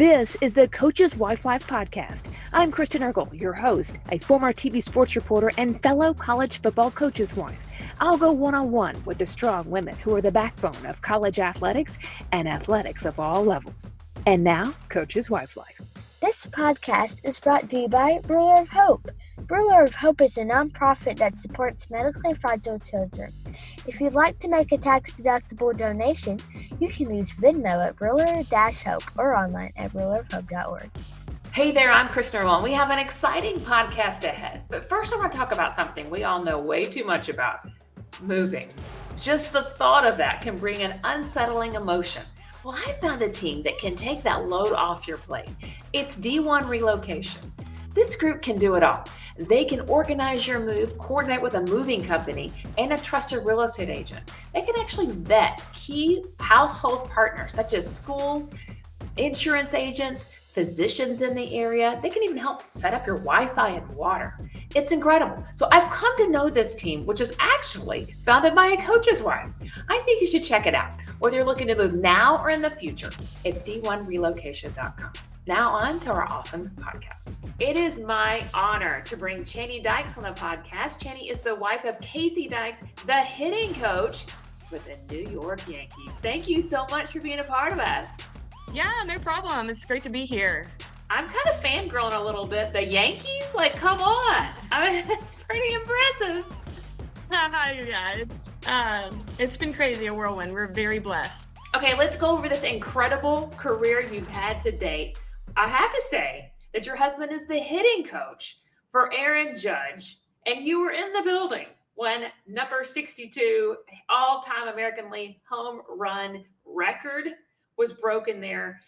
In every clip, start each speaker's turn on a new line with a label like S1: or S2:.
S1: This is the Coach's Wife Life podcast. I'm Kristen Eargle, your host, a former TV sports reporter and fellow college football coach's wife. I'll go one-on-one with the strong women who are the backbone of college athletics and athletics of all levels. And now, Coach's Wife Life.
S2: This podcast is brought to you by Ruler of Hope. Ruler of Hope is a nonprofit that supports medically fragile children. If you'd like to make a tax-deductible donation, you can use Venmo at Ruler-Hope or online at rulerofhope.org.
S3: Hey there, I'm Kristen Eargle, and we have an exciting podcast ahead. But first I want to talk about something we all know way too much about, moving. Just the thought of that can bring an unsettling emotion. Well, I found a team that can take that load off your plate. It's D1 Relocation. This group can do it all. They can organize your move, coordinate with a moving company, and a trusted real estate agent. They can actually vet key household partners such as schools, insurance agents, physicians in the area. They can even help set up your Wi-Fi and water. It's incredible. So I've come to know this team, which is actually founded by a coach's wife. I think you should check it out, whether you're looking to move now or in the future. It's d1relocation.com. Now on to our awesome podcast. It is my honor to bring Chaney Dykes on the podcast. Chaney is the wife of Casey Dykes, the hitting coach with the New York Yankees. Thank you so much for being a part of us.
S4: Yeah, no problem. It's great to be here.
S3: I'm kind of fangirling a little bit. The Yankees? Like, come on. I mean, it's pretty impressive.
S4: Yeah, it's been crazy, a whirlwind. We're very blessed.
S3: Okay, let's go over this incredible career you've had to date. I have to say that your husband is the hitting coach for Aaron Judge, and you were in the building when number 62 all-time American League home run record was broken there.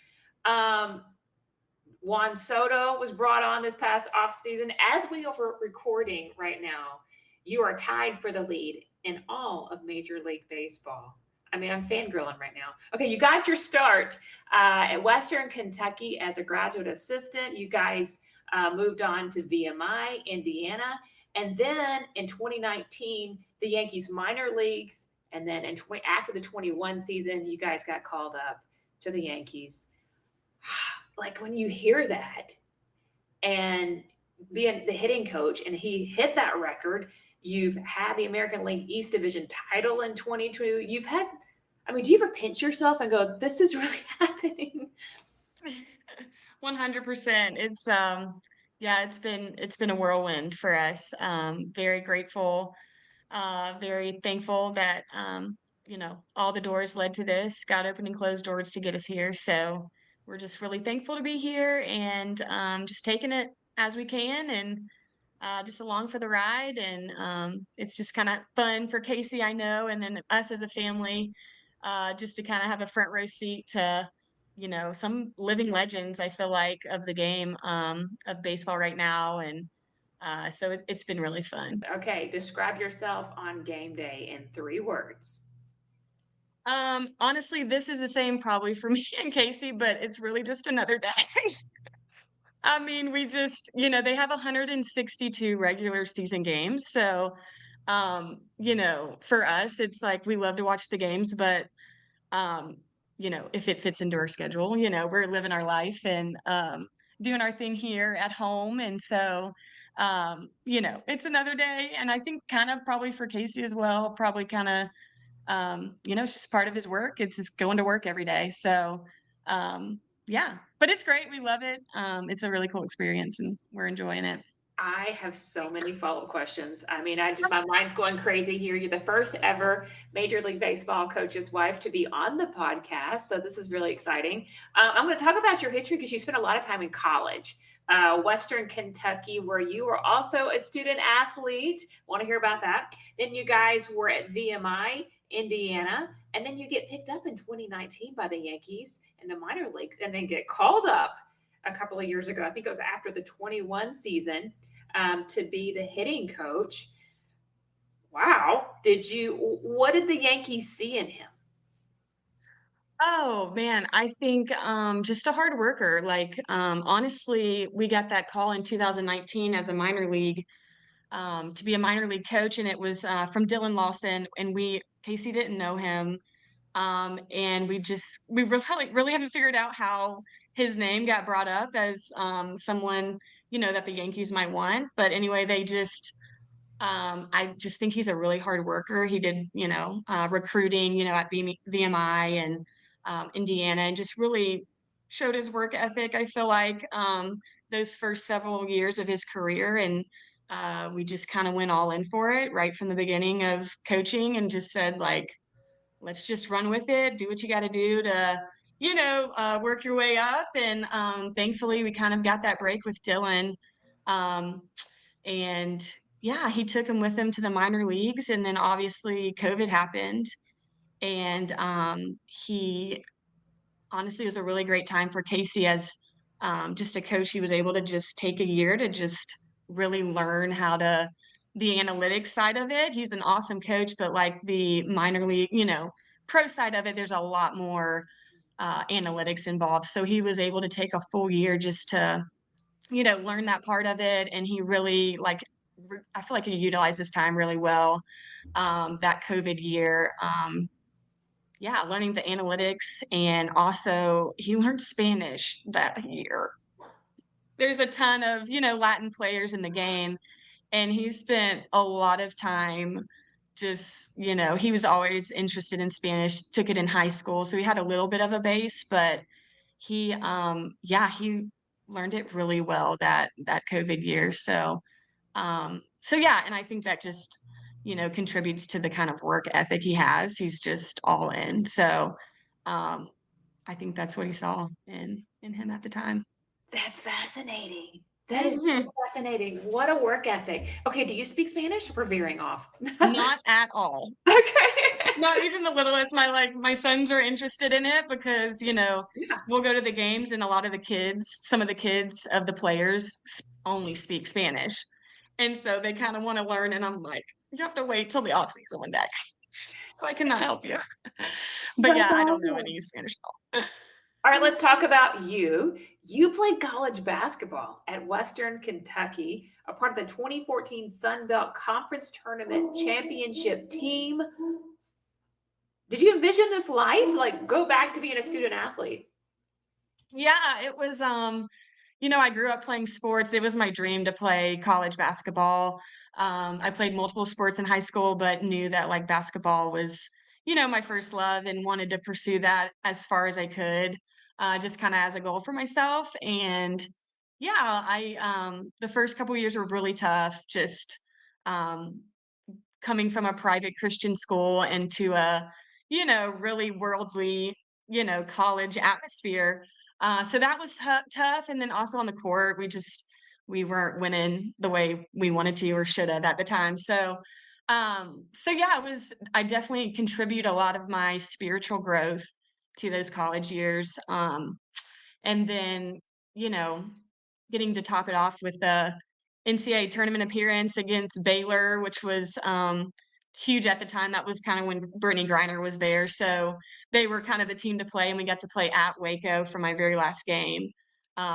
S3: Juan Soto was brought on this past offseason. As we are recording right now, you are tied for the lead in all of Major League Baseball. I mean, I'm fangirling right now. Okay, you got your start at Western Kentucky as a graduate assistant. You guys moved on to VMI, Indiana. And then in 2019, the Yankees minor leagues. And then after the 21 season, you guys got called up to the Yankees. Like when you hear that and being the hitting coach and he hit that record, you've had the American League East Division title in 22. You've had, I mean, do you ever pinch yourself and go, this is really happening?
S4: 100%. It's been a whirlwind for us. Very grateful, very thankful that, all the doors led to this. God opened and closed doors to get us here. So we're just really thankful to be here and just taking it as we can and just along for the ride. And it's just kind of fun for Casey, I know, and then us as a family, just to kind of have a front row seat to, some living legends, I feel like, of the game, of baseball right now. And so it's been really fun.
S3: Okay, describe yourself on game day in 3 words.
S4: Honestly, this is the same probably for me and Casey, but it's really just another day. I mean, we just, they have 162 regular season games. So, for us, it's like we love to watch the games, but, if it fits into our schedule, we're living our life and doing our thing here at home. And so, it's another day. And I think kind of probably for Casey as well, probably kind of, it's just part of his work. It's just going to work every day. So, yeah, but it's great. We love it. It's a really cool experience and we're enjoying it.
S3: I have so many follow-up questions. I mean, my mind's going crazy here. You're the first ever Major League Baseball coach's wife to be on the podcast. So this is really exciting. I'm going to talk about your history because you spent a lot of time in college, Western Kentucky, where you were also a student athlete. Want to hear about that? Then you guys were at VMI, Indiana, and then you get picked up in 2019 by the Yankees in the minor leagues and then get called up a couple of years ago. I think it was after the 21 season to be the hitting coach. Wow. What did the Yankees see in him?
S4: Oh man, I think just a hard worker. Like honestly, we got that call in 2019 as a minor league to be a minor league coach, and it was from Dylan Lawson, and Casey didn't know him. And we really haven't figured out how his name got brought up as someone, that the Yankees might want. But anyway, I just think he's a really hard worker. He did, recruiting, at VMI and Indiana, and just really showed his work ethic. I feel like those first several years of his career, and we just kind of went all in for it right from the beginning of coaching, and just said like, let's just run with it, do what you got to do to, work your way up. And thankfully, we kind of got that break with Dylan. Um, and yeah, he took him with him to the minor leagues. And then obviously, COVID happened. And he honestly, it was a really great time for Casey as just a coach. He was able to just take a year to just really learn how to the analytics side of it. He's an awesome coach, but like the minor league, pro side of it, there's a lot more analytics involved. So he was able to take a full year just to, learn that part of it. And he really I feel like he utilized his time really well that COVID year. Yeah, learning the analytics, and also he learned Spanish that year. There's a ton of, Latin players in the game, and he spent a lot of time just, he was always interested in Spanish, took it in high school, so he had a little bit of a base, but he learned it really well that COVID year. So yeah, and I think that just, contributes to the kind of work ethic he has. He's just all in. So, I think that's what he saw in him at the time.
S3: That's fascinating. That is
S4: Mhm.
S3: so fascinating. What a work ethic. Okay, do you speak Spanish? We're veering off.
S4: Not at all.
S3: Okay.
S4: Not even the littlest. My sons are interested in it because,
S3: Yeah.
S4: we'll go to the games, and a lot of some of the kids of the players only speak Spanish. And so they kind of want to learn, and I'm like, you have to wait till the off season when that comes. So I cannot help you. But yeah,
S3: That's
S4: I don't know
S3: awesome.
S4: any Spanish at all.
S3: All right, let's talk about you. You played college basketball at Western Kentucky, a part of the 2014 Sun Belt Conference Tournament championship team. Did you envision this life? Like go back to being a student athlete?
S4: Yeah, it was I grew up playing sports. It was my dream to play college basketball. I played multiple sports in high school, but knew that like basketball was, my first love, and wanted to pursue that as far as I could, just kind of as a goal for myself. And yeah, the first couple years were really tough, just um coming from a private Christian school into a, really worldly, college atmosphere. So that was tough. And then also on the court, we weren't winning the way we wanted to or should have at the time. So yeah, I definitely contribute a lot of my spiritual growth to those college years. And then, you know, getting to top it off with the NCAA tournament appearance against Baylor, which was huge at the time. That was kind of when Brittany Griner was there. So they were kind of the team to play, and we got to play at Waco for my very last game,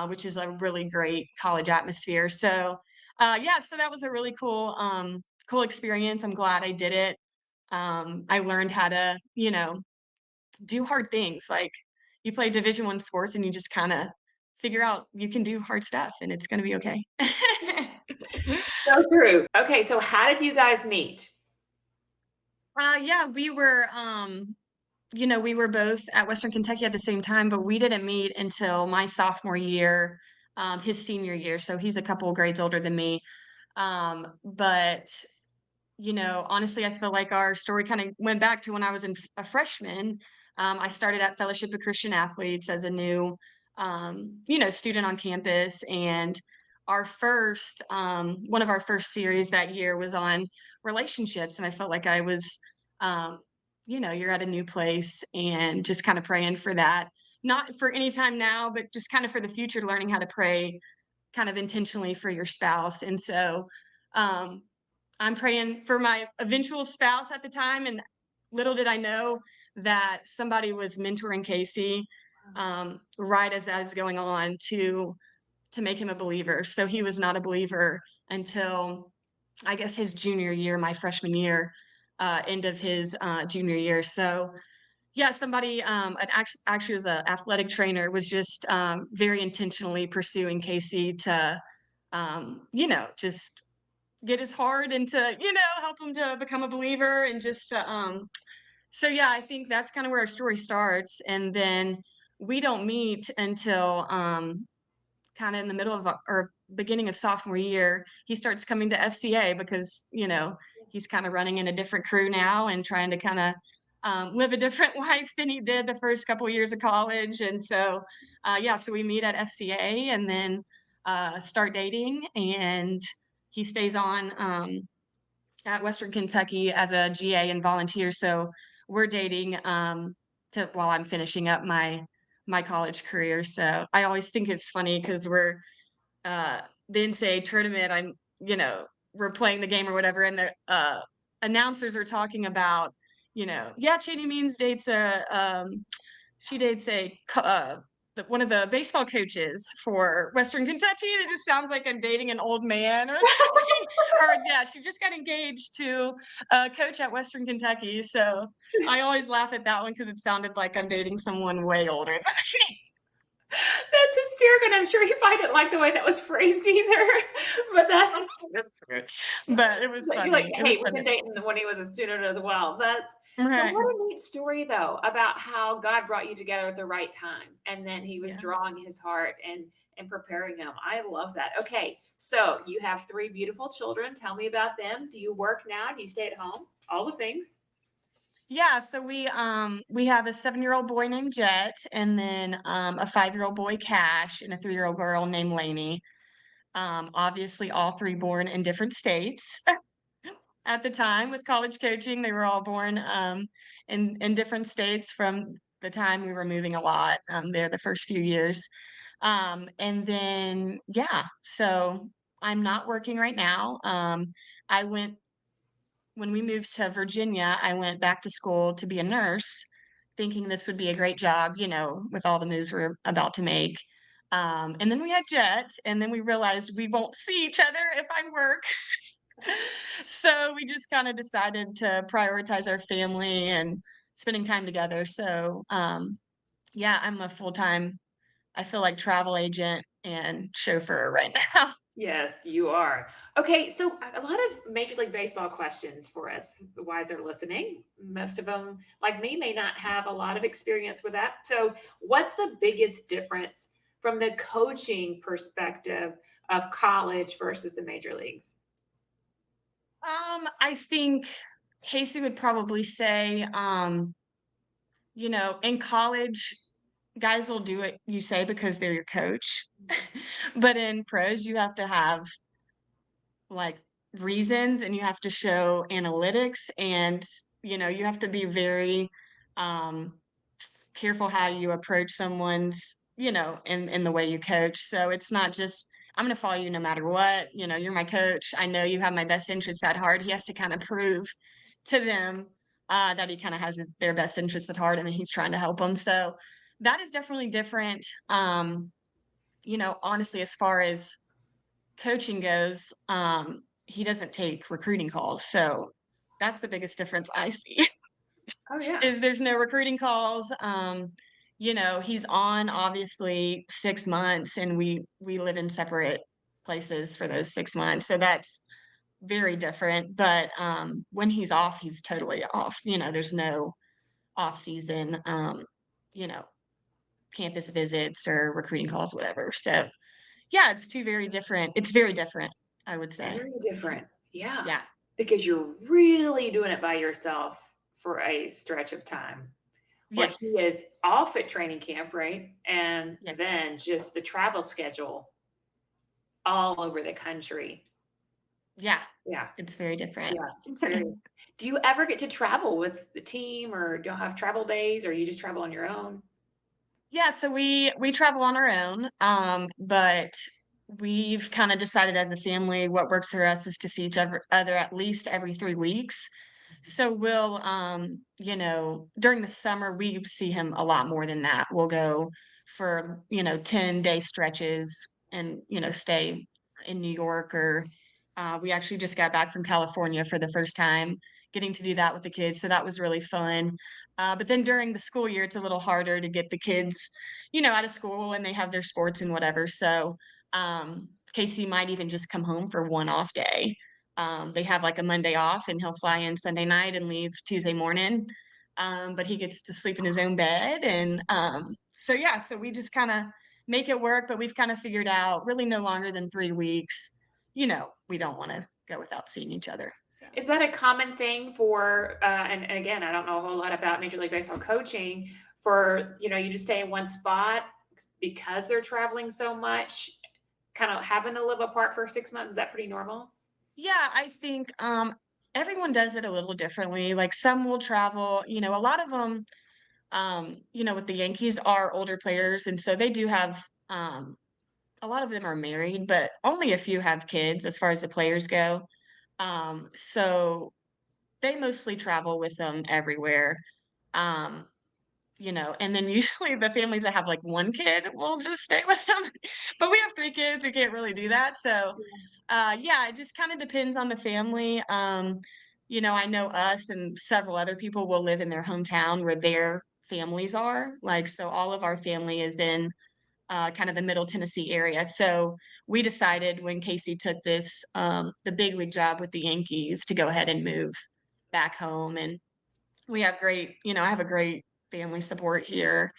S4: which is a really great college atmosphere. So so that was a really cool experience. I'm glad I did it. I learned how to, do hard things. Like you play Division I sports, and you just kind of figure out you can do hard stuff, and it's going to be okay.
S3: So true. Okay, so how did you guys meet?
S4: Yeah, we were both at Western Kentucky at the same time, but we didn't meet until my sophomore year, his senior year. So he's a couple of grades older than me. But honestly, I feel like our story kind of went back to when I was a freshman. I started at Fellowship of Christian Athletes as a new, student on campus. And one of our first series that year was on relationships. And I felt like I was, you're at a new place, and just kind of praying for that. Not for any time now, but just kind of for the future, learning how to pray kind of intentionally for your spouse. And so, um, I'm praying for my eventual spouse at the time, and little did I know that somebody was mentoring Casey, right as that is going on to make him a believer. So he was not a believer until I guess his junior year, my freshman year, end of his junior year. So Yeah, somebody, actually was an athletic trainer, was just very intentionally pursuing Casey to, just get his heart and to, help him to become a believer and just to, so yeah, I think that's kind of where our story starts. And then we don't meet until kind of in the middle of or beginning of sophomore year. He starts coming to FCA because, he's kind of running in a different crew now and trying to kind of live a different life than he did the first couple of years of college. And so, yeah, so we meet at FCA and then start dating. And he stays on at Western Kentucky as a GA and volunteer. So we're dating while I'm finishing up my college career. So I always think it's funny because we're the NCAA tournament. We're playing the game or whatever, and the announcers are talking about, yeah, Chaney Means dates she dates one of the baseball coaches for Western Kentucky. And it just sounds like I'm dating an old man or something. Or yeah, she just got engaged to a coach at Western Kentucky. So I always laugh at that one because it sounded like I'm dating someone way older than me.
S3: That's hysterical, and I'm sure he might not like the way that was phrased either. But that,
S4: But it was
S3: but you're
S4: funny.
S3: like,
S4: It
S3: hey,
S4: was
S3: we've
S4: funny.
S3: been dating when he was a student as well. That's so
S4: Right.
S3: what a neat story though about how God brought you together at the right time, and then He was
S4: Yeah.
S3: drawing his heart and preparing him. I love that. Okay, so you have three beautiful children. Tell me about them. Do you work now? Do you stay at home? All the things.
S4: Yeah, so we have a 7-year-old boy named Jet, and then a 5-year-old boy Cash, and a 3-year-old girl named Lainey. Obviously, all three born in different states at the time with college coaching. They were all born in different states from the time we were moving a lot there the first few years. And then yeah, so I'm not working right now. I went When we moved to Virginia, I went back to school to be a nurse, thinking this would be a great job, with all the moves we're about to make. And then we had Jet, and then we realized we won't see each other if I work. So we just kind of decided to prioritize our family and spending time together. So yeah, I'm a full-time, I feel like travel agent and chauffeur right now.
S3: Yes, you are. Okay, so a lot of Major League Baseball questions for us, the wise are listening. Most of them, like me, may not have a lot of experience with that. So, what's the biggest difference from the coaching perspective of college versus the major leagues?
S4: I think Casey would probably say, in college, guys will do what you say because they're your coach. But in pros, you have to have like reasons and you have to show analytics and you have to be very um careful how you approach someone's, in the way you coach. So it's not just I'm going to follow you no matter what. You're my coach. I know you have my best interests at heart. He has to kind of prove to them that he kind of has their best interests at heart and that he's trying to help them. So that is definitely different. Honestly, as far as coaching goes, he doesn't take recruiting calls. So that's the biggest difference I see.
S3: Oh yeah.
S4: Is there's no recruiting calls. He's on obviously 6 months and we live in separate places for those 6 months. So that's very different. But when he's off, he's totally off. There's no off season, you know, campus visits or recruiting calls, whatever. So yeah, it's very different, I would say.
S3: Very different. Yeah.
S4: Yeah.
S3: Because you're really doing it by yourself for a stretch of time. Where he
S4: Yes.
S3: is off at training camp, right? And
S4: Yes.
S3: then just the travel schedule all over the country.
S4: Yeah.
S3: Yeah.
S4: It's very different.
S3: Yeah. Very. Do you ever get to travel with the team or do you have travel days or you just travel on your own?
S4: Yeah, so we travel on our own, but we've kind of decided as a family what works for us is to see each other at least every 3 weeks. So we'll, during the summer, we see him a lot more than that. We'll go for, 10-day stretches and, stay in New York or we actually just got back from California for the first time getting to do that with the kids. So that was really fun. But then during the school year, it's a little harder to get the kids, out of school and they have their sports and whatever. So Casey might even just come home for one off day. They have like a Monday off and he'll fly in Sunday night and leave Tuesday morning. But he gets to sleep in his own bed. And so we just kind of make it work, but we've kind of figured out really no longer than 3 weeks, we don't want to go without seeing each other. So.
S3: Is that a common thing for, and again, I don't know a whole lot about Major League Baseball coaching, for, you just stay in one spot because they're traveling so much, kind of having to live apart for 6 months? Is that pretty normal?
S4: Yeah, I think everyone does it a little differently. Like some will travel, a lot of them, with the Yankees are older players. And so they do have, a lot of them are married, but only a few have kids as far as the players go. So they mostly travel with them everywhere. Um, and then usually the families that have like one kid will just stay with them. But we have 3 kids, we can't really do that. So yeah, it just kind of depends on the family. I know us and several other people will live in their hometown where their families are. Like, so all of our family is in kind of the Middle Tennessee area. So we decided when Casey took the big league job with the Yankees, to go ahead and move back home. And we have I have a great family support here.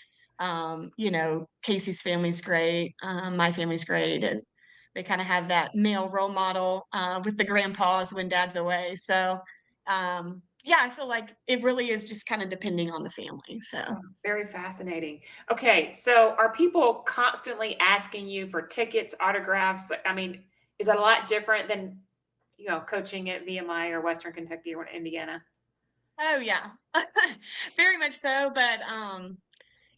S4: Casey's family's great. My family's great. And they kind of have that male role model with the grandpas when dad's away. So, yeah, I feel like it really is just kind of depending on the family. So,
S3: Very fascinating. Okay, so are people constantly asking you for tickets, autographs? I mean, is that a lot different than, coaching at VMI or Western Kentucky or Indiana?
S4: oh, yeah, very much so. But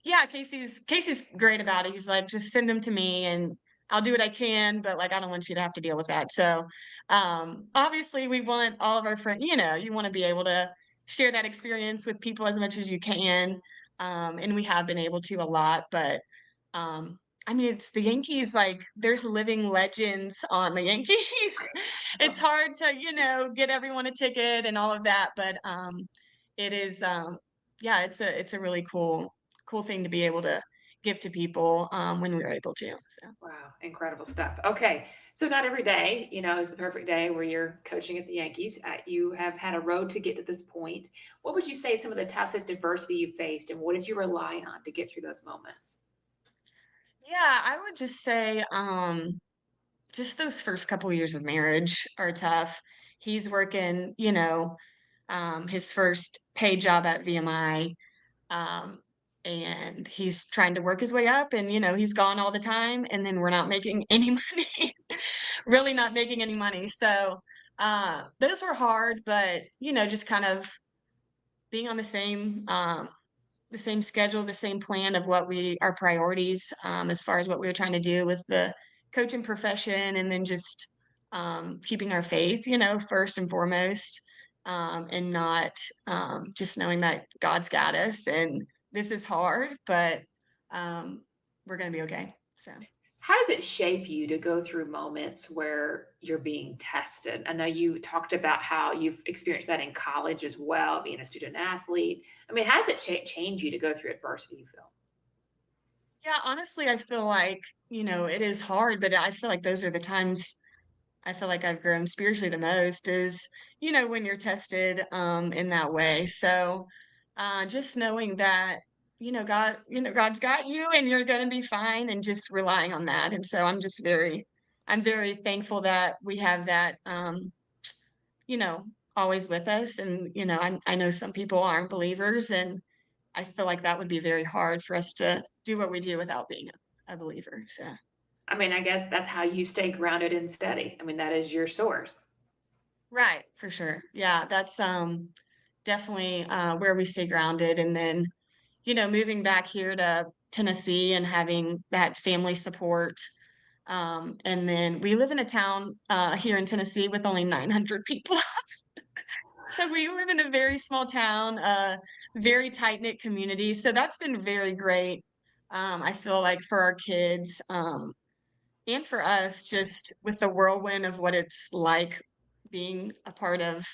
S4: yeah, Casey's great about it. He's like, just send them to me and I'll do what I can, but like I don't want you to have to deal with that. So obviously we want all of our friends, you want to be able to share that experience with people as much as you can. And we have been able to a lot, but I mean it's the Yankees, like there's living legends on the Yankees. It's hard to, get everyone a ticket and all of that, but it is yeah, it's a really cool thing to be able to give to people when we were able to. So.
S3: Wow, incredible stuff. Okay, so not every day, is the perfect day where you're coaching at the Yankees. You have had a road to get to this point. What would you say some of the toughest adversity you faced, and what did you rely on to get through those moments?
S4: Yeah, I would just say just those first couple years of marriage are tough. He's working, his first paid job at VMI. Um, and he's trying to work his way up and he's gone all the time and then we're not making any money, really not making any money. So those were hard, but just kind of being on the same schedule, the same plan of our priorities, as far as what we were trying to do with the coaching profession, and then just keeping our faith, first and foremost, and not just knowing that God's got us and this is hard, but we're going to be okay. So.
S3: How does it shape you to go through moments where you're being tested? I know you talked about how you've experienced that in college as well, being a student athlete. I mean, how does it change you to go through adversity, you feel?
S4: Yeah, honestly, I feel like, it is hard, but I feel like those are the times I feel like I've grown spiritually the most is, when you're tested in that way. So just knowing that, God's got you and you're gonna be fine and just relying on that. And so I'm very thankful that we have that you know, always with us. And, I know some people aren't believers and I feel like that would be very hard for us to do what we do without being a believer. So.
S3: I mean, I guess that's how you stay grounded and steady. I mean, that is your source.
S4: Right, for sure. Yeah, that's definitely where we stay grounded. And then, moving back here to Tennessee and having that family support. And then we live in a town here in Tennessee with only 900 people. So we live in a very small town, very tight-knit community. So that's been very great. I feel like for our kids, and for us, just with the whirlwind of what it's like being a part of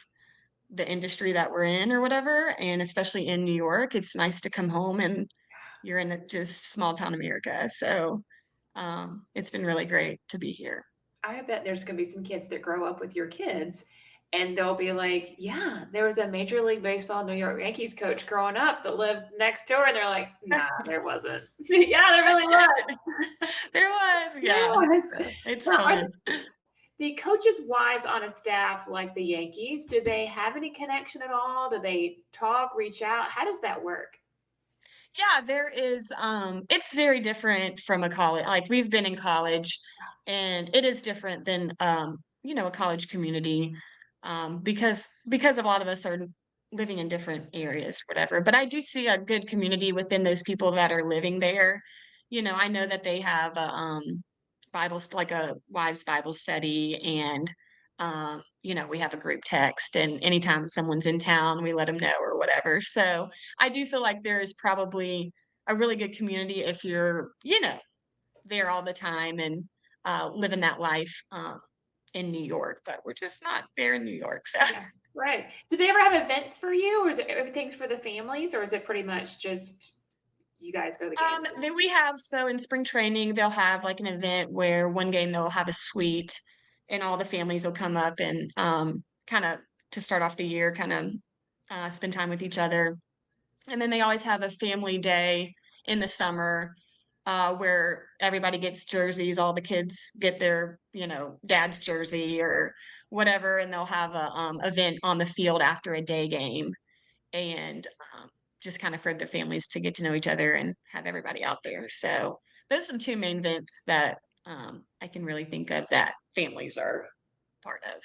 S4: the industry that we're in or whatever. And especially in New York, it's nice to come home and you're in a just small town America. So it's been really great to be here.
S3: I bet there's going to be some kids that grow up with your kids and they'll be like, yeah, there was a Major League Baseball New York Yankees coach growing up that lived next door. And they're like, nah, there wasn't. Yeah, there really was.
S4: There was,
S3: There
S4: yeah.
S3: was.
S4: So it's
S3: Now, are
S4: fun.
S3: the coaches' wives on a staff like the Yankees, do they have any connection at all? Do they talk, reach out? How does that work?
S4: Yeah, there is, it's very different from a college. Like we've been in college and it is different than, a college community, because a lot of us are living in different areas, whatever. But I do see a good community within those people that are living there. I know that they have a, like a wives Bible study and, we have a group text and anytime someone's in town, we let them know or whatever. So, I do feel like there is probably a really good community if you're, there all the time and living that life in New York, but we're just not there in New York. So,
S3: Yeah, right. Do they ever have events for you, or is it everything's for the families, or is it pretty much just you guys go to the game?
S4: then we have, so in spring training, they'll have like an event where one game they'll have a suite and all the families will come up and kind of to start off the year, kind of spend time with each other. And then they always have a family day in the summer where everybody gets jerseys. All the kids get their, dad's jersey or whatever, and they'll have a event on the field after a day game, and just kind of for the families to get to know each other and have everybody out there. So those are the two main events that I can really think of that families are part of.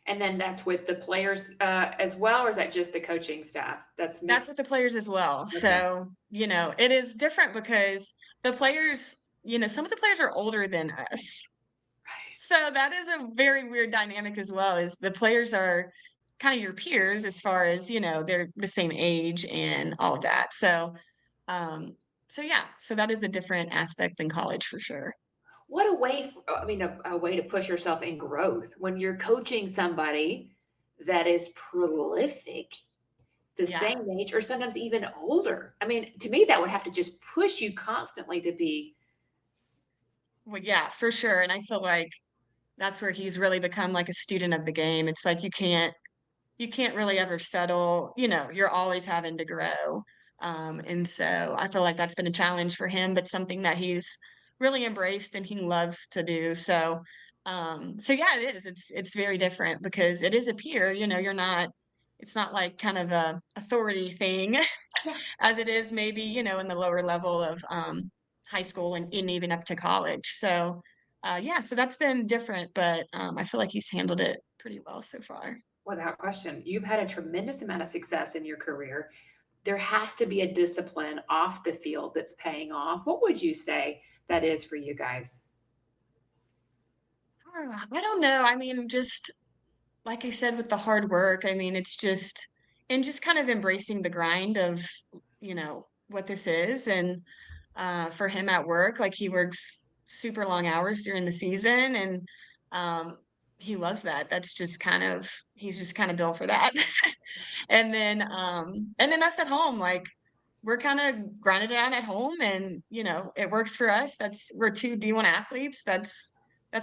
S3: And then that's with the players as well, or is that just the coaching staff? That's
S4: That's
S3: mixed.
S4: with the players as well.
S3: Okay.
S4: So, it is different because the players, some of the players are older than us.
S3: Right.
S4: So that is a very weird dynamic as well, is the players are kind of your peers as far as, they're the same age and all of that. Um, so yeah, so that is a different aspect than college for sure.
S3: What a way, a way to push yourself in growth when you're coaching somebody that is prolific, the
S4: Yeah.
S3: same age, or sometimes even older. I mean, to me, that would have to just push you constantly to be.
S4: Well, yeah, for sure. And I feel like that's where he's really become like a student of the game. It's like you can't really ever settle, you're always having to grow. And so I feel like that's been a challenge for him, but something that he's really embraced and he loves to do. So yeah, it is. It's very different because it is a peer, it's not like kind of a authority thing
S3: Yeah.
S4: as it is maybe, in the lower level of high school and even up to college. So yeah, so that's been different, but I feel like he's handled it pretty well so far.
S3: Without question. You've had a tremendous amount of success in your career. There has to be a discipline off the field that's paying off. What would you say that is for you guys?
S4: I don't know. I mean, just like I said, with the hard work, I mean, it's just, and just kind of embracing the grind of, what this is. And for him at work, like he works super long hours during the season and um, he loves that. He's just kind of built for that. And then us at home, like we're kind of grinding it out at home and, it works for us. We're two D1 athletes. That's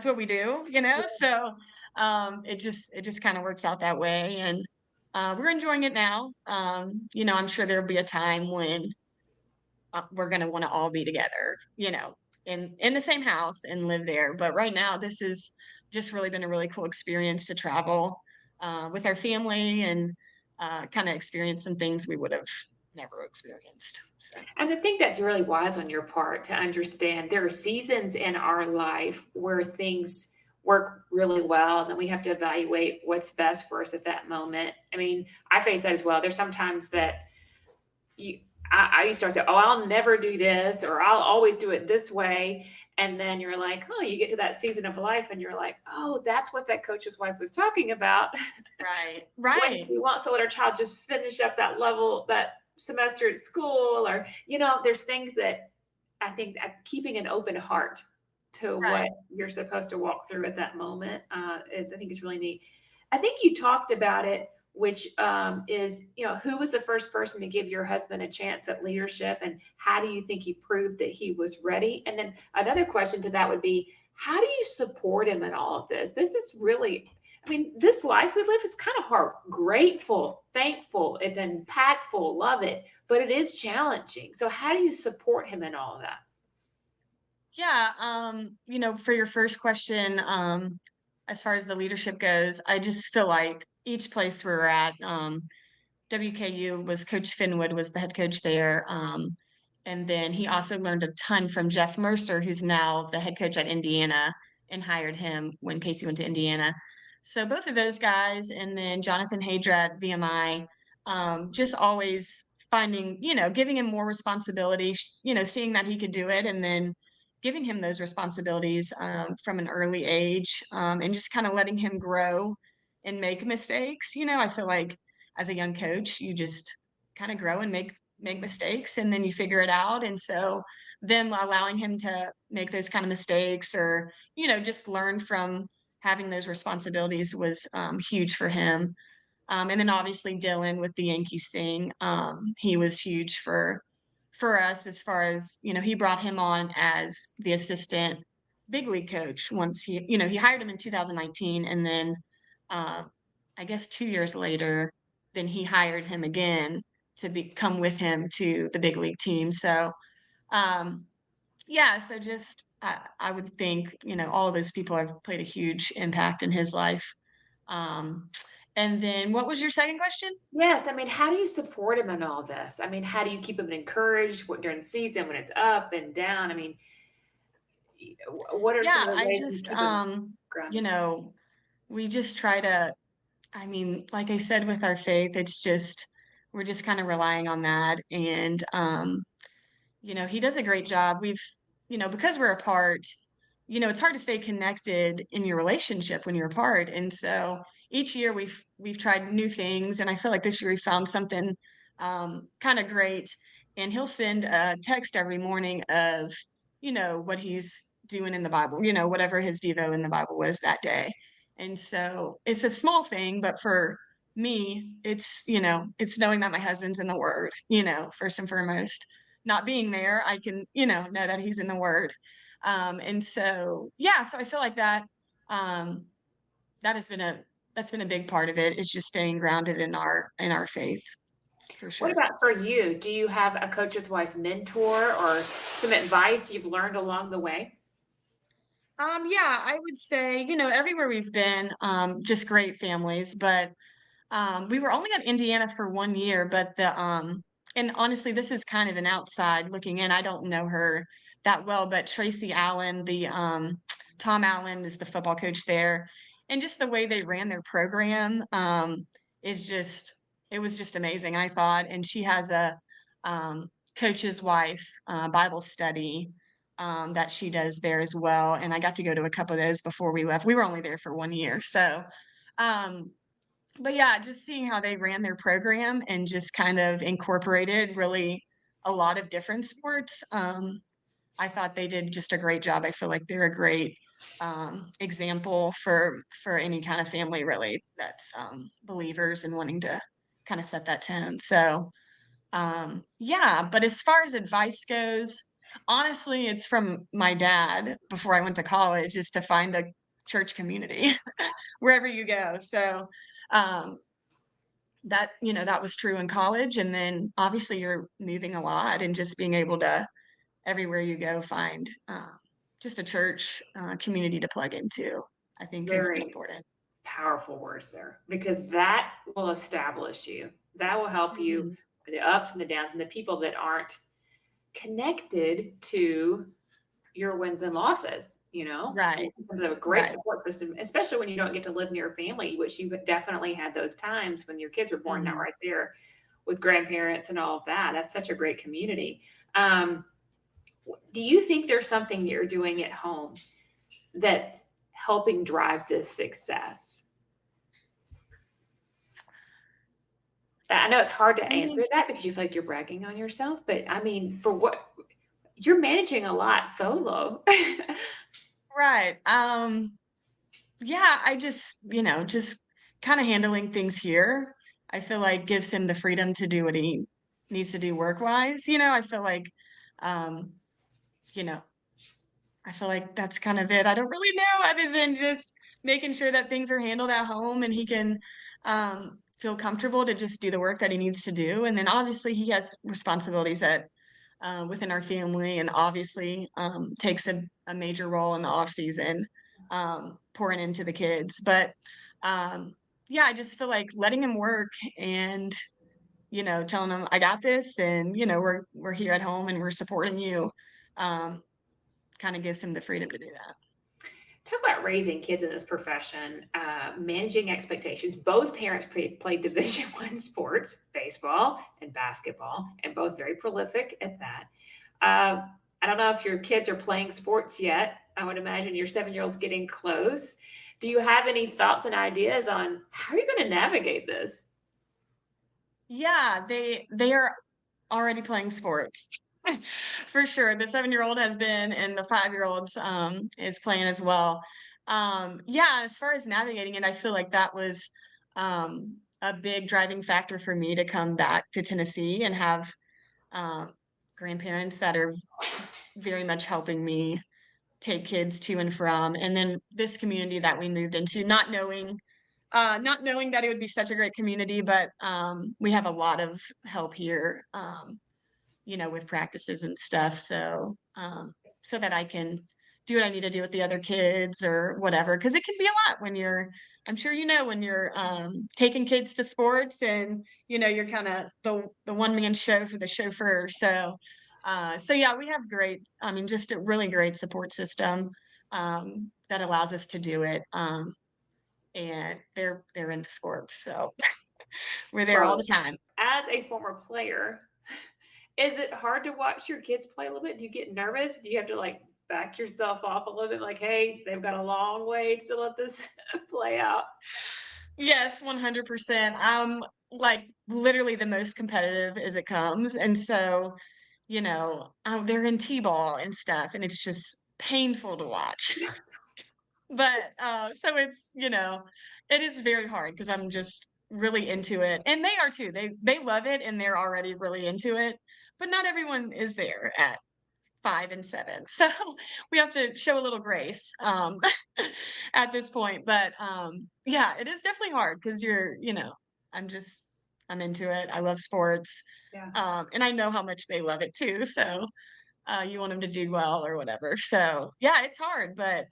S4: what we do. So it just kind of works out that way. And we're enjoying it now. I'm sure there'll be a time when we're going to want to all be together, in the same house and live there. But right now, this has just really been a really cool experience to travel with our family and kind of experience some things we would have never experienced. So.
S3: And I think that's really wise on your part to understand there are seasons in our life where things work really well, and then we have to evaluate what's best for us at that moment. I mean, I face that as well. There's sometimes that I used to say, oh, I'll never do this, or I'll always do it this way. And then you're like, oh, you get to that season of life and you're like, oh, that's what that coach's wife was talking about.
S4: Right.
S3: When
S4: Right.
S3: we want to let our child just finish up that level, that semester at school, or, there's things that I think keeping an open heart to
S4: Right.
S3: what you're supposed to walk through at that moment I think it's really neat. I think you talked about it which is, who was the first person to give your husband a chance at leadership, and how do you think he proved that he was ready? And then another question to that would be, how do you support him in all of this? This is really, I mean, this life we live is kind of hard. Grateful, thankful, it's impactful, love it, but it is challenging. So how do you support him in all of that?
S4: Yeah, for your first question, as far as the leadership goes, I just feel like each place we were at, WKU was Coach Finwood was the head coach there. And then he also learned a ton from Jeff Mercer, who's now the head coach at Indiana, and hired him when Casey went to Indiana. So both of those guys, and then Jonathan Hadra at VMI, just always finding, giving him more responsibility, seeing that he could do it, and then giving him those responsibilities from an early age, and just kind of letting him grow and make mistakes. I feel like as a young coach, you just kind of grow and make mistakes, and then you figure it out. And so them allowing him to make those kind of mistakes, or just learn from having those responsibilities, was huge for him. And then obviously Dylan with the Yankees thing, he was huge for us, as far as, he brought him on as the assistant big league coach once he hired him in 2019, and then I guess 2 years later, then he hired him again to come with him to the big league team. So yeah, so just I would think, all of those people have played a huge impact in his life. Um, and then what was your second question?
S3: Yes, I mean, how do you support him in all this? I mean, how do you keep him encouraged during the season when it's up and down? I mean, what are some
S4: Yeah,
S3: of the
S4: I
S3: ways you
S4: just
S3: keep him grounded?
S4: we just try to, like I said, with our faith, we're just kind of relying on that. And he does a great job. Because we're apart, it's hard to stay connected in your relationship when you're apart. And so each year we've tried new things, and I feel like this year we found something kind of great. And he'll send a text every morning of, what he's doing in the Bible, whatever his devo in the Bible was that day. And so it's a small thing, but for me, it's knowing that my husband's in the Word, first and foremost. Not being there, I can, know that he's in the Word. And so, yeah, so I feel like um, that has been that's been a big part of it, is just staying grounded in our faith, for
S3: What
S4: sure.
S3: about for you? Do you have a coach's wife mentor or some advice you've learned along the way?
S4: Yeah, I would say, everywhere we've been, just great families, but we were only at Indiana for 1 year, but and honestly, this is kind of an outside looking in. I don't know her that well, but Tracy Allen, Tom Allen is the football coach there, and just the way they ran their program, is just it was just amazing, I thought. And she has a coach's wife Bible study that she does there as well, and I got to go to a couple of those before we left. We were only there for 1 year, so. Um, but yeah, just seeing how they ran their program and just kind of incorporated really a lot of different sports. I thought they did just a great job. I feel like they're a great example for any kind of family, really, that's believers and wanting to kind of set that tone. So yeah, but as far as advice goes, honestly, it's from my dad before I went to college, is to find a church community wherever you go. So um, that was true in college. And then obviously you're moving a lot, and just being able to, everywhere you go, find just a church community to plug into, I think has been
S3: Very
S4: important.
S3: powerful words there, because that will establish you. That will help you
S4: Mhm.
S3: with the ups and the downs, and the people that aren't connected to your wins and losses,
S4: Right,
S3: it becomes a great
S4: right.
S3: support system, especially when you don't get to live near family, which you definitely had those times when your kids were born, not
S4: Mhm.
S3: right there with grandparents and all of that. That's such a great community. Um, do you think there's something you're doing at home that's helping drive this success? I know it's hard to
S4: I mean,
S3: answer that because you feel like you're bragging on yourself, but I mean, for what you're managing a lot solo.
S4: right. Yeah, I just kind of handling things here. I feel like gives him the freedom to do what he needs to do work-wise, I feel like, um, you know, I feel like that's kind of it. I don't really know other than just making sure that things are handled at home and he can feel comfortable to just do the work that he needs to do. And then obviously he has responsibilities that within our family and obviously takes a major role in the off season, pouring into the kids. But um, yeah, I just feel like letting him work and telling him I got this and we're here at home and we're supporting you. Um, kind of gives him the freedom to do that.
S3: Talk about raising kids in this profession, managing expectations. Both parents played Division One sports, baseball and basketball, and both very prolific at that. I don't know if your kids are playing sports yet. I would imagine your 7-year-old's getting close. Do you have any thoughts and ideas on how are you going to navigate this?
S4: Yeah, they are already playing sports. For sure. The 7-year-old has been and the 5-year-old is playing as well. Yeah, as far as navigating it, I feel like that was a big driving factor for me to come back to Tennessee and have um, grandparents that are very much helping me take kids to and from. And then this community that we moved into, not knowing that it would be such a great community, but we have a lot of help here, with practices and stuff. So that I can do what I need to do with the other kids or whatever, because it can be a lot when I'm sure when you're taking kids to sports and you're kind of the one man show for the chauffeur. So yeah, we have just a really great support system that allows us to do it. And they're into sports, so we're there all the
S3: Well,
S4: time.
S3: as a former player, is it hard to watch your kids play a little bit? Do you get nervous? Do you have to like back yourself off a little bit? Like, hey, they've got a long way to let this play out.
S4: Yes, 100%. I'm like literally the most competitive as it comes. And so, they're in T-ball and stuff, and it's just painful to watch. But so it is very hard because I'm just really into it. And they are too. They love it and they're already really into it. But not everyone is there at 5 and 7. So we have to show a little grace at this point. But yeah, it is definitely hard because I'm just I'm into it. I love sports.
S3: Yeah.
S4: And I know how much they love it too. So you want them to do well or whatever. So yeah, it's hard, but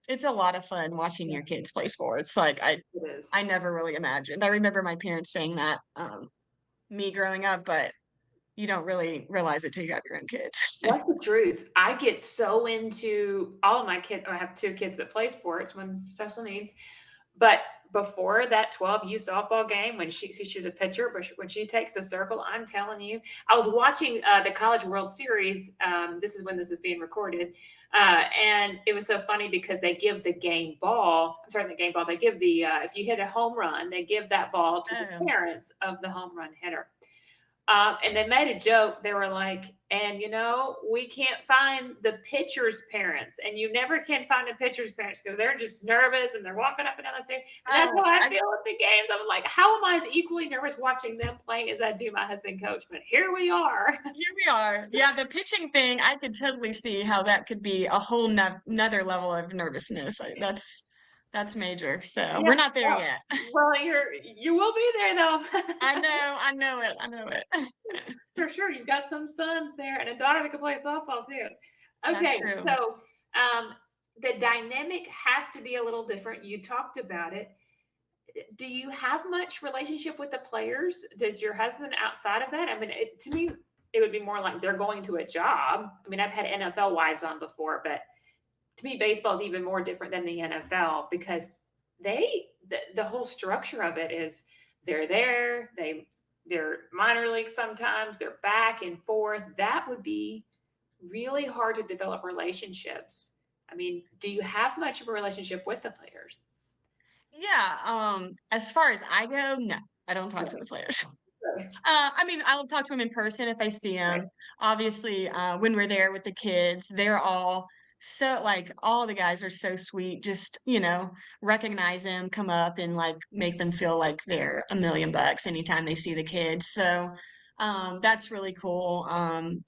S4: it's a lot of fun watching
S3: Yeah,
S4: your kids play sports. Like
S3: it is.
S4: I never really imagined. I remember my parents saying that me growing up, but you don't really realize it till you got your own kids.
S3: That's the truth. I get so into all of my kids. I have 2 kids that play sports, one's special needs. But before that 12U softball game, when she's a pitcher, but when she takes the circle, I'm telling you, I was watching the College World Series. This is when this is being recorded. And it was so funny because they give the game ball. I'm sorry, the game ball. They give if you hit a home run, they give that ball to the
S4: Oh,
S3: parents of the home run hitter. And they made a joke. They were like, and we can't find the pitcher's parents. And you never can find the pitcher's parents because they're just nervous and they're walking up and down the stairs. And that's how I feel with the games. I'm like, how am I as equally nervous watching them playing as I do my husband coach? But here we are.
S4: here we are. Yeah, the pitching thing, I could totally see how that could be a whole another level of nervousness. That's major. So
S3: Yeah.
S4: we're not there
S3: Well,
S4: yet.
S3: well, you will be there though.
S4: I know it.
S3: For sure. You've got some sons there and a daughter that can play softball too.
S4: That's
S3: Okay,
S4: true.
S3: so the dynamic has to be a little different. You talked about it. Do you have much relationship with the players? Does your husband outside of that? I mean, to me, it would be more like they're going to a job. I mean, I've had NFL wives on before, but to me, baseball is even more different than the NFL because the whole structure of it is they're there, they're minor league sometimes, they're back and forth. That would be really hard to develop relationships. I mean, do you have much of a relationship with the players?
S4: Yeah, as far as I go, no, I don't talk to the players.
S3: Right.
S4: I mean, I'll talk to them in person if I see
S3: Right.
S4: them. Obviously, when we're there with the kids, they're all so like all the guys are so sweet. Just, you know, recognize them, come up and like make them feel like they're $1 million anytime they see the kids. So that's really cool.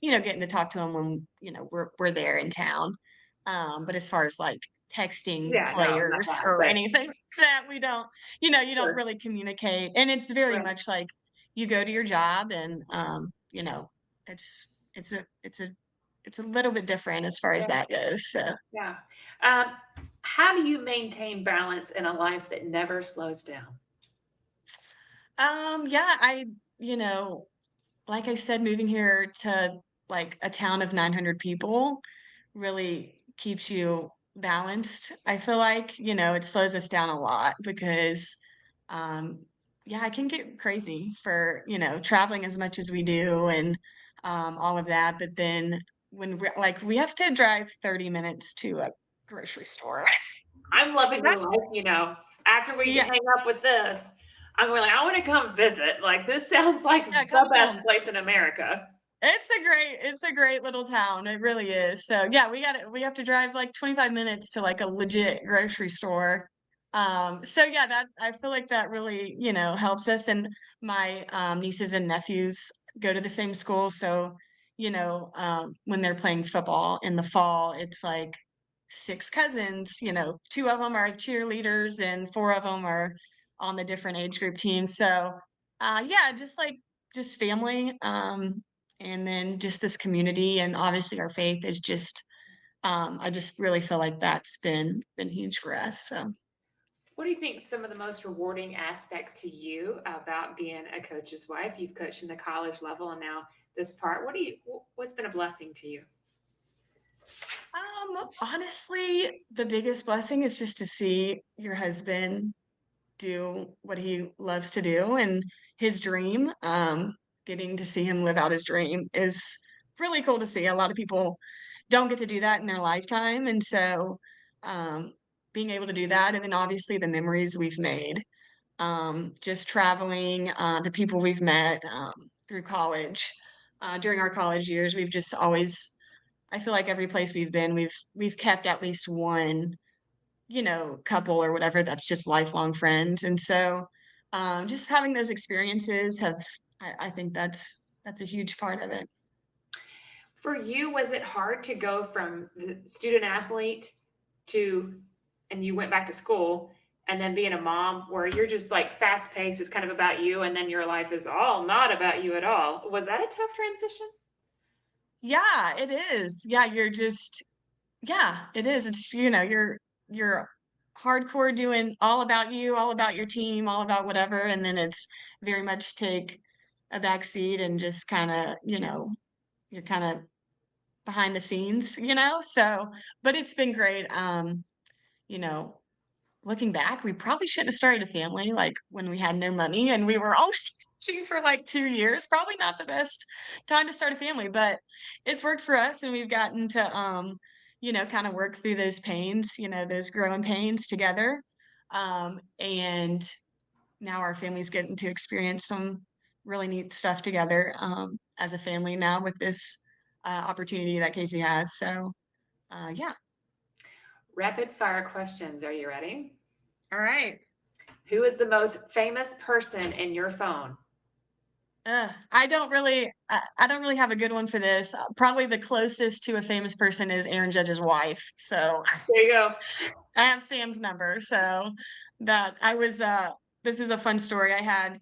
S4: You know, getting to talk to them when, you know, we're there in town. But as far as like texting
S3: Yeah, no, not
S4: players
S3: that,
S4: or
S3: but
S4: anything like that, we don't, you know, you don't
S3: sure.
S4: really communicate. And it's very
S3: Right.
S4: much like you go to your job and you know, it's a little bit different as far as
S3: Yeah.
S4: that goes. So
S3: Yeah. Um, how do you maintain balance in a life that never slows down?
S4: yeah, you know, like I said, moving here to like a town of 900 people really keeps you balanced. I feel like, you know, it slows us down a lot because, um, yeah, I can get crazy for, you know, traveling as much as we do and all of that. But then when we like, we have to drive 30 minutes to a grocery store.
S3: I'm loving your
S4: That's,
S3: life, you know. After we
S4: yeah,
S3: hang up with this, I'm going like, I want to come visit. Like this sounds like
S4: yeah,
S3: the
S4: come
S3: best
S4: down.
S3: place in America.
S4: It's a great little town. It really is. So yeah, we have to drive like 25 minutes to like a legit grocery store. So yeah, that I feel like that really, you know, helps us. And my nieces and nephews go to the same school. So, you know, when they're playing football in the fall, it's like six cousins, you know, two of them are cheerleaders and four of them are on the different age group teams. So yeah, just like just family. And then just this community and obviously our faith is just I just really feel like that's been huge for us. So
S3: What do you think some of the most rewarding aspects to you about being a coach's wife? You've coached in the college level and now this part. What's been a blessing to you?
S4: honestly, the biggest blessing is just to see your husband do what he loves to do and his dream. Getting to see him live out his dream is really cool to see. A lot of people don't get to do that in their lifetime. And so um, being able to do that, and then obviously the memories we've made, just traveling, the people we've met through college, during our college years, we've just always, I feel like every place we've been, we've kept at least one, you know, couple or whatever that's just lifelong friends. And so just having those experiences have, I think that's a huge part of it.
S3: For you, was it hard to go from the student athlete to, and you went back to school, and then being a mom where you're just like fast paced, it's kind of about you, and then your life is all not about you at all? Was that a tough transition?
S4: Yeah, it is. Yeah, you're just, yeah, it is. It's, you know, you're hardcore doing all about you, all about your team, all about whatever. And then it's very much take a back seat and just kind of, you know, you're kind of behind the scenes, you know? So, but it's been great. You know, looking back, we probably shouldn't have started a family like when we had no money and we were only teaching for like 2 years. Probably not the best time to start a family, but it's worked for us and we've gotten to you know, kind of work through those pains, you know, those growing pains together. And now our family's getting to experience some really neat stuff together as a family now with this opportunity that Casey has. So yeah.
S3: Rapid fire questions. Are you ready?
S4: All right.
S3: Who is the most famous person in your phone?
S4: I don't really have a good one for this. Probably the closest to a famous person is Aaron Judge's wife. So
S3: There you go.
S4: I have Sam's number. So that I was, this is a fun story I had.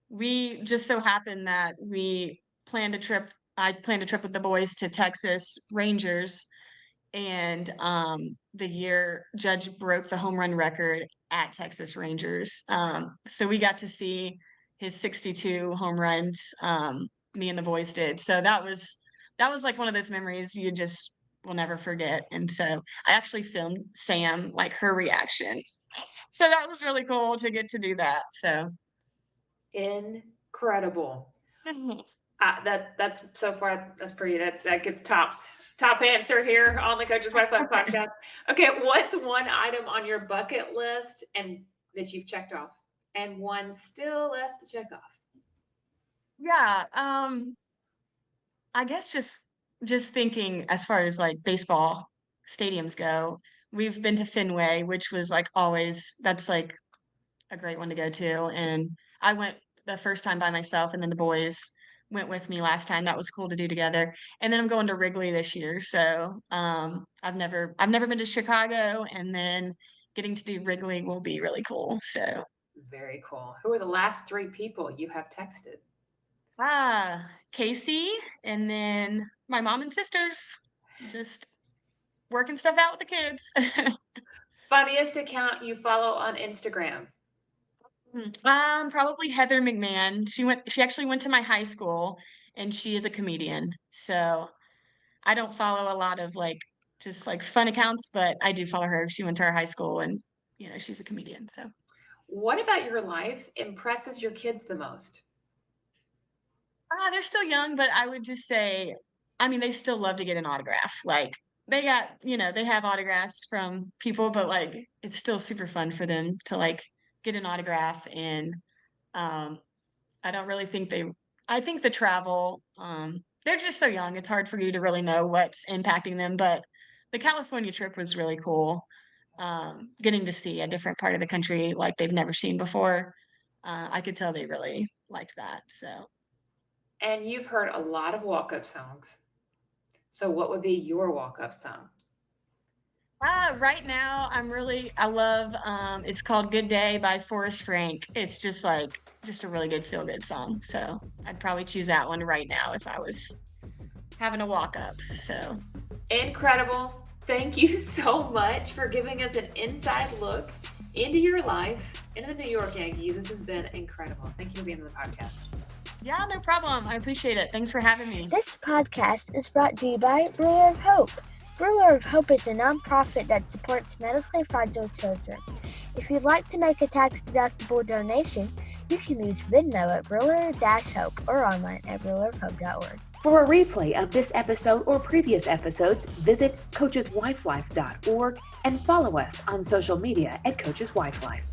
S4: We just so happened that I planned a trip with the boys to Texas Rangers and the year Judge broke the home run record at Texas Rangers. So we got to see his 62 home runs. Me and the boys did. So that was like one of those memories you just will never forget. And so I actually filmed Sam, like her reaction. So that was really cool to get to do that. So
S3: Incredible. That's so far. That's pretty. That gets top answer here on the Coaches Wi-Fi podcast. Okay, what's one item on your bucket list and that you've checked off, and one still left to check off?
S4: yeah, I guess just thinking as far as like baseball stadiums go. We've been to Fenway, which was like always, that's like a great one to go to. And I went the first time by myself, and then the boys went with me last time. That was cool to do together. And then I'm going to Wrigley this year. So I've never been to Chicago, and then getting to do Wrigley will be really cool. So
S3: Very cool. Who are the last three people you have texted?
S4: Casey, and then my mom and sisters, just working stuff out with the kids.
S3: Funniest account you follow on Instagram?
S4: Probably Heather McMahon. She actually went to my high school, and she is a comedian. So I don't follow a lot of like just like fun accounts, but I do follow her. She went to our high school, and she's a comedian. So
S3: What about your life impresses your kids the most?
S4: they're still young, but I would just say, I mean, they still love to get an autograph. Like they got, they have autographs from people, but like it's still super fun for them to like get an autograph. And um I don't really think I think the travel, they're just so young. It's hard for you to really know what's impacting them. But the California trip was really cool. Getting to see a different part of the country like they've never seen before. I could tell they really liked that. So,
S3: And you've heard a lot of walk-up songs. So what would be your walk-up song?
S4: right now I love, it's called Good Day by Forrest Frank. It's just a really good feel good song. So I'd probably choose that one right now if I was having a walk up. So
S3: Incredible. Thank you so much for giving us an inside look into your life, into the New York Yankees. This has been incredible. Thank you for being on the podcast.
S4: yeah, no problem. I appreciate it. Thanks for having me.
S2: This podcast is brought to you by Ruler of Hope. Ruler of Hope is a nonprofit that supports medically fragile children. If you'd like to make a tax-deductible donation, you can use Venmo at Ruler-Hope or online at rulerofhope.org.
S1: For a replay of this episode or previous episodes, visit coacheswifelife.org and follow us on social media at Coaches Wife Life.